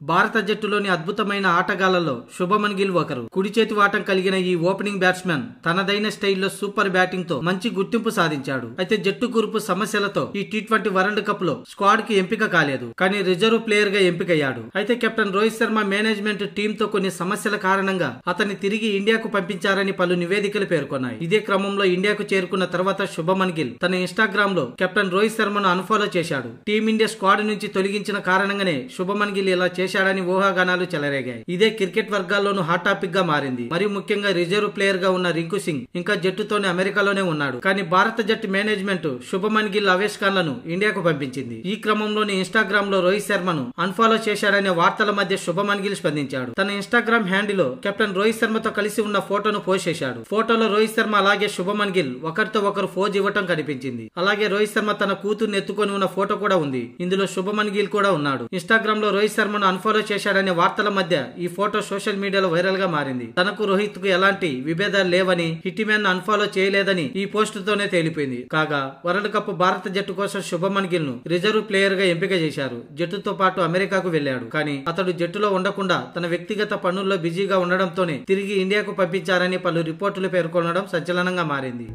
భారత జట్టులోని అద్భుతమైన ఆటగాళ్లలో శుభమన్ గిల్ ఒకరు. కుడి చేతి వాటం కలిగిన ఈ ఓపెనింగ్ బ్యాట్స్మెన్ తనదైన స్టైల్లో సూపర్ బ్యాటింగ్ తో మంచి గుర్తింపు సాధించాడు. అయితే జట్టు కూర్పు సమస్యలతో ఈ టీ20 వరల్డ్ కప్ లో స్క్వాడ్ కి ఎంపిక కాలేదు, కానీ రిజర్వ్ ప్లేయర్ గా ఎంపికయ్యాడు. అయితే captain Rohit Sharma management team తో కొన్ని సమస్యల కారణంగా అతన్ని తిరిగి ఇండియాకు పంపించారని పలు నివేదికలు పేర్కొన్నాయి. ఇదే క్రమంలో ఇండియాకు చేరుకున్న తర్వాత శుభమన్ గిల్ తన ఇన్స్టాగ్రామ్ లో కెప్టెన్ రోహిత్ శర్మను అన్ఫాలో చేశాడు. టీమిండియా స్క్వాడ్ నుంచి తొలగించిన కారణంగానే శుభమన్ గిల్ ఇలా చేశాడని ఊహాగానాలు చెలరేగాయి. ఇదే క్రికెట్ వర్గాల్లోనూ హాట్ టాపిక్ గా మారింది. మరి ముఖ్యంగా రిజర్వ్ ప్లేయర్ గా ఉన్న రింకు సింగ్ ఇంకా జట్టుతోనే అమెరికాలోనే ఉన్నాడు. కానీ భారత జట్టు మేనేజ్మెంట్ శుభమన్ గిల్ ఆవేశకాలను ఇండియాకు పంపించింది. ఈ క్రమంలోనే ఇన్స్టాగ్రామ్ లో రోహిత్ శర్మను అన్ఫాలో చేశాడనే వార్తల మధ్య శుభమన్ గిల్ స్పందించాడు. తన ఇన్స్టాగ్రామ్ హ్యాండిల్ లో కెప్టెన్ రోహిత్ శర్మతో కలిసి ఉన్న ఫోటోను పోస్ట్ చేశాడు. ఫోటోలో రోహిత్ శర్మ అలాగే శుభమన్ గిల్ ఒకరితో ఒకరు ఫోజ్ ఇవ్వటం కనిపించింది. అలాగే రోహిత్ శర్మ తన కూతుర్ని ఎత్తుకొని ఉన్న ఫోటో కూడా ఉంది. ఇందులో శుభమన్ గిల్ కూడా ఉన్నాడు. ఇన్స్టాగ్రామ్ లో రోహిత్ శర్మను అన్ఫాలో చేశాడనే వార్తల మధ్య ఈ ఫోటో సోషల్ మీడియాలో వైరల్ గా మారింది. తనకు రోహిత్ కు ఎలాంటి విభేదాలు లేవని, హిట్ మ్యాన్ అన్ఫాలో చేయలేదని ఈ పోస్ట్ తోనే తేలిపోయింది. కాగా వరల్డ్ కప్ భారత జట్టు కోసం శుభమన్ గిల్ ను రిజర్వ్ ప్లేయర్ గా ఎంపిక చేశారు. జట్టుతో పాటు అమెరికాకు వెళ్లాడు. కానీ అతడు జట్టులో ఉండకుండా తన వ్యక్తిగత పనుల్లో బిజీగా ఉండడంతోనే తిరిగి ఇండియాకు పంపించారని పలు రిపోర్టులు పేర్కొనడం సంచలనంగా మారింది.